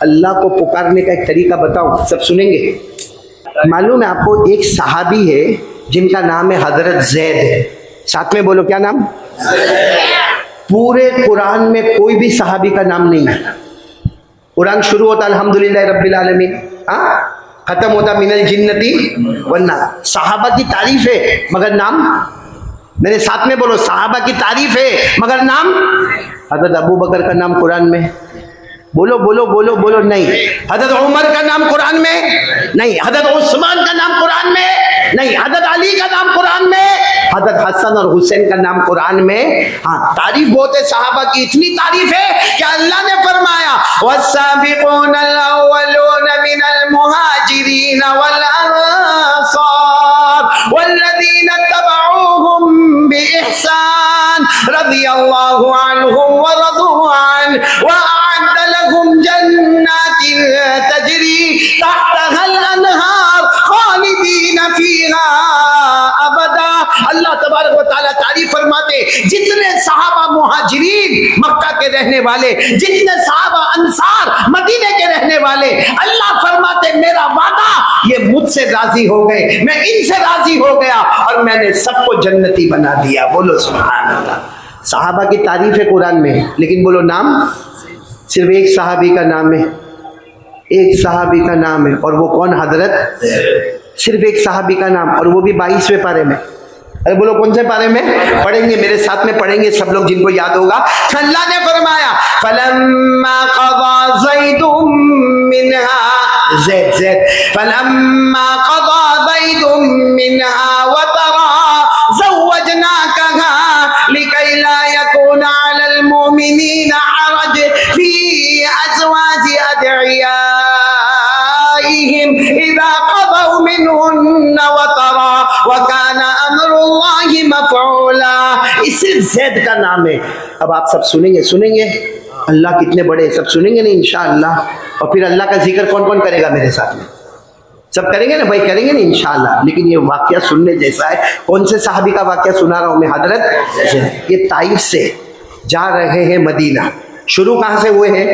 अल्लाह को पुकारने का एक तरीका बताऊं, सब सुनेंगे। मालूम है आपको, एक सहाबी है जिनका नाम है हजरत ज़ैद। साथ में बोलो, क्या नाम? पूरे कुरान में कोई भी सहाबी का नाम नहीं है। कुरान शुरू होता अल्हम्दुलिल्लाह रब्बिल आलमीन, खत्म होता मिनल जिन्नती वन्ना। सहाबा की तारीफ है मगर नाम, मेरे साथ में बोलो, सहाबा की तारीफ है मगर नाम। हजरत अबू बकर का नाम कुरान में, बोलो बोलो बोलो बोलो, नहीं। हजरत उमर का नाम कुरान में नहीं, हजरत उस्मान का नाम कुरान में नहीं, हजरत अली का नाम कुरान में, हजरत हसन और हुसैन का नाम कुरान में। हाँ, तारीफ बहुत है सहाबा की, इतनी तारीफ है कि अल्लाह ने फरमाया वस्साबिकूनल अव्वलून मिनल मुहाजिरीन वल अंसार वल्लज़ीना तबऊहुम बिइहसान रज़ियल्लाहु अन्हुम व रज़ू अन्हु व अअद्द लहुम जन्नातिन तजरी तहतहल अनहार खालिदीन फीहा अबदा। अल्लाह तबारक व तआला तारीफ फरमाते, जितने सहाबा मुहाजिरीन मक्का के रहने वाले, जितने सहाबा अंसार मदीने के रहने वाले, अल्लाह फरमाते मेरा वादा, ये मुझसे राजी हो गए, मैं इनसे राजी हो गया और मैंने सबको जन्नती बना दिया। बोलो सुभान अल्लाह। सहाबा की तारीफ है कुरान में, लेकिन बोलो नाम, सिर्फ एक सहाबी का नाम है, एक सहाबी का नाम है, और वो कौन? हजरत, सिर्फ एक सहाबी का नाम, और वो भी 22वें पारे में। अरे बोलो कौन से पारे में? पढ़ेंगे, मेरे साथ में पढ़ेंगे सब लोग जिनको याद होगा। अल्लाह ने फरमाया फलम्मा क़ज़ा ज़ैदुम मिनहा, ज़ैद फलम्मा क़ज़ा ज़ैदुम मिनहा वतरा ज़व्वजनाकहा लिकै ला यकूना अलल मुमिनीना हरज फी अज़वाजि अदइयाइहिम इज़ा क़ज़ौ मिनहुन्ना वतरा व काना अम्रुल्लाहि मफ़ऊला। इसी ज़ैद का नाम है। अब आप सब सुनेंगे, सुनेंगे अल्लाह कितने बड़े, सब सुनेंगे ना इंशाअल्लाह। और फिर अल्लाह का जिक्र कौन कौन करेगा मेरे साथ में? सब करेंगे ना भाई, करेंगे ना इंशाअल्लाह। लेकिन ये वाकया सुनने जैसा है। कौन से सहाबी का वाकया सुना रहा हूँ मैं? हजरत, ये ताइफ से जा रहे हैं मदीना। शुरू कहाँ से हुए हैं?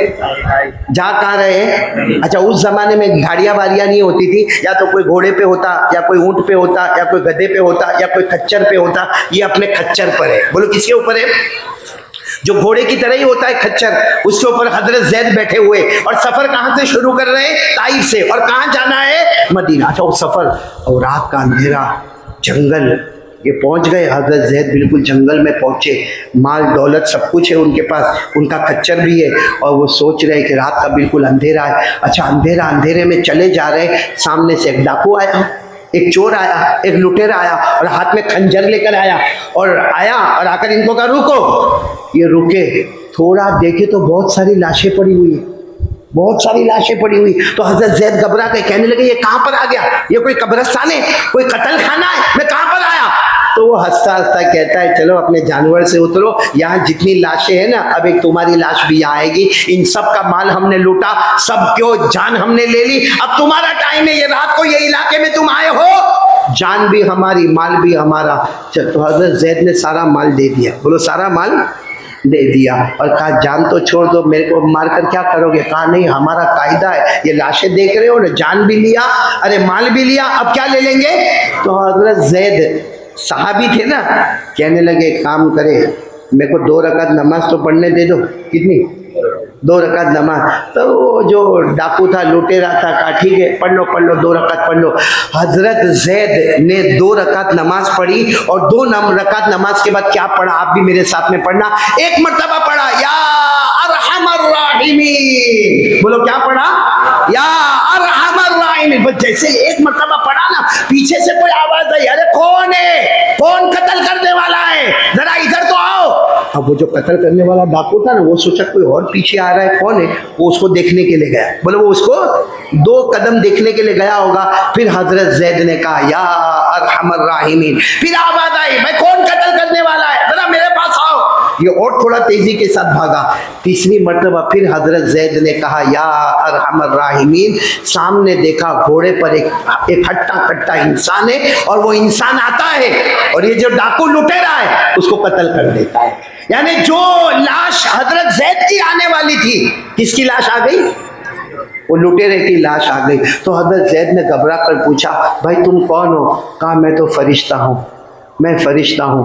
जा कहाँ रहे हैं? अच्छा, उस जमाने में गाड़ियाँ वाड़ियाँ नहीं होती थी, या तो कोई घोड़े पे होता, या कोई ऊँट पे होता, या कोई गधे पे होता, या कोई खच्चर पे होता। ये अपने खच्चर पर है। बोलो किसके ऊपर है? जो घोड़े की तरह ही होता है खच्चर, उसके ऊपर हजरत ज़ैद बैठे हुए। और सफर कहाँ से शुरू कर रहे हैं? ताइफ से। और कहाँ जाना है? मदीना। अच्छा, वो सफर, और रात का अंधेरा, जंगल, ये पहुंच गए। हजरत ज़ैद बिल्कुल जंगल में पहुंचे, माल दौलत सब कुछ है उनके पास, उनका खच्चर भी है, और वो सोच रहे कि रात का बिल्कुल अंधेरा है। अच्छा, अंधेरा, अंधेरे में चले जा रहे, सामने से एक डाकू आया, एक चोर आया, एक लुटेरा आया, और हाथ में खंजर लेकर आया, और आकर इनको कहा रुको। ये रुके, थोड़ा देखे तो बहुत सारी लाशें पड़ी हुई है, बहुत सारी लाशें पड़ी हुई। तो हजरत ज़ैद घबरा के कहने लगे ये कहाँ पर आ गया? ये कोई कब्रिस्तान है, कोई कत्ल खाना है, मैं कहाँ पर आया? तो वो हंसता हंसता कहता है चलो अपने जानवर से उतरो, यहाँ जितनी लाशें हैं ना, अब एक तुम्हारी लाश भी आएगी। इन सब का माल हमने लूटा, सब क्यों जान हमने ले ली, अब तुम्हारा टाइम है, ये रात को ये इलाके में तुम आए हो, जान भी हमारी, माल भी हमारा। तो हजरत ज़ैद ने सारा माल दे दिया। बोलो सारा माल दे दिया। और कहा जान तो छोड़ दो, मेरे को मारकर क्या करोगे? कहा नहीं, हमारा कायदा है, ये लाशें देख रहे हो ना, जान भी लिया, अरे माल भी लिया, अब क्या ले लेंगे? तो हजरत ज़ैद सहाबी थे ना, कहने लगे काम करे, मेरे को 2 रकात नमाज तो पढ़ने दे दो। कितनी? 2 रकात नमाज। तो वो जो डाकू था, लुटेरा था, कहा ठीक है पढ़ लो 2 रकात पढ़ लो। हजरत ज़ैद ने 2 रकात नमाज पढ़ी, और 2 रकात नमाज के बाद क्या पढ़ा? आप भी मेरे साथ में पढ़ना। एक मर्तबा पढ़ा या अरहमर राहिमीन। बोलो क्या पढ़ा? या अरहमर राहिमीन। बस जैसे एक मर्तबा पढ़ा ना, पीछे से कोई आवाज आई, अरे कौन है, कौन कत्ल करने वाला है, जरा इधर तो आओ। अब वो जो कत्ल करने वाला डाकू था ना, वो सोचा कोई और पीछे आ रहा है, कौन है? वो उसको देखने के लिए गया। बोलो वो उसको 2 कदम देखने के लिए गया होगा। फिर हजरत ज़ैद ने कहा या अरहमर राहिमीन। फिर आवाज आई, भाई कौन कत्ल करने वाला है, जरा मेरे पास आओ। ये और थोड़ा तेजी के साथ भागा। तीसरी मर्तबा फिर हजरत ज़ैद ने कहा या अरहमर राहिमीन। सामने देखा घोड़े पर एक हट्टा कट्टा इंसान है, और वो इंसान आता है, और ये जो डाकू लुटेरा है उसको कत्ल कर देता है। यानी जो लाश हजरत ज़ैद की आने वाली थी, किसकी लाश आ गई? वो लुटेरे की लाश आ गई। तो हज़रत ज़ैद ने घबरा कर पूछा, भाई तुम कौन हो? कहा मैं तो फरिश्ता हूँ, मैं फरिश्ता हूँ।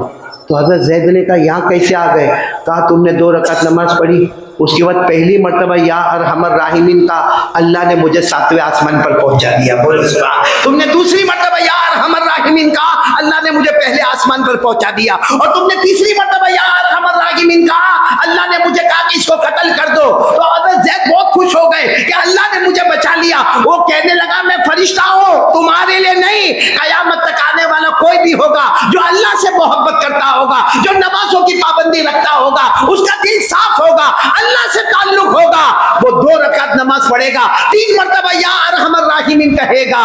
तो हज़रत ज़ैद ने कहा यहाँ कैसे आ गए? कहा तुमने 2 रकात नमाज पढ़ी, उसके बाद पहली मर्तबा या अरहमर राहिमीन का अल्लाह ने मुझे 7वें आसमान पर पहुंचा दिया। बोलो सुभान। तुमने दूसरी मर्तबा या अरहमर राहिमीन का अल्लाह ने मुझे पहले आसमान पर पहुंचा दिया, और तुमने तीसरी मर्तबा या अरहमर राहिमीन का अल्लाह ने मुझे कहा कि इसको कत्ल कर दो। तो हज़रत ज़ैद बहुत खुश हो गए कि अल्लाह ने मुझे बचा लिया। वो कहने लगा मैं फरिश्ता हूँ, तुम्हारे लिए नहीं, कयामत तक आने वाला कोई भी होगा जो अल्लाह से मोहब्बत करता होगा, जो नमाजों की पाबंदी रखता होगा, उसका दिल साफ होगा, अल्लाह से ताल्लुक होगा, वो 2 रकात नमाज पढ़ेगा, 3 मर्तबा या अरहमर राहिमीन कहेगा,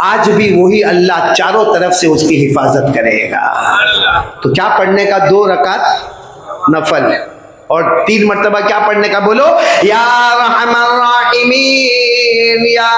आज भी वही अल्लाह चारों तरफ से उसकी हिफाजत करेगा। तो क्या पढ़ने का? 2 रकात नफल, और 3 मर्तबा क्या पढ़ने का? बोलो या अरहमर राहिमीन, या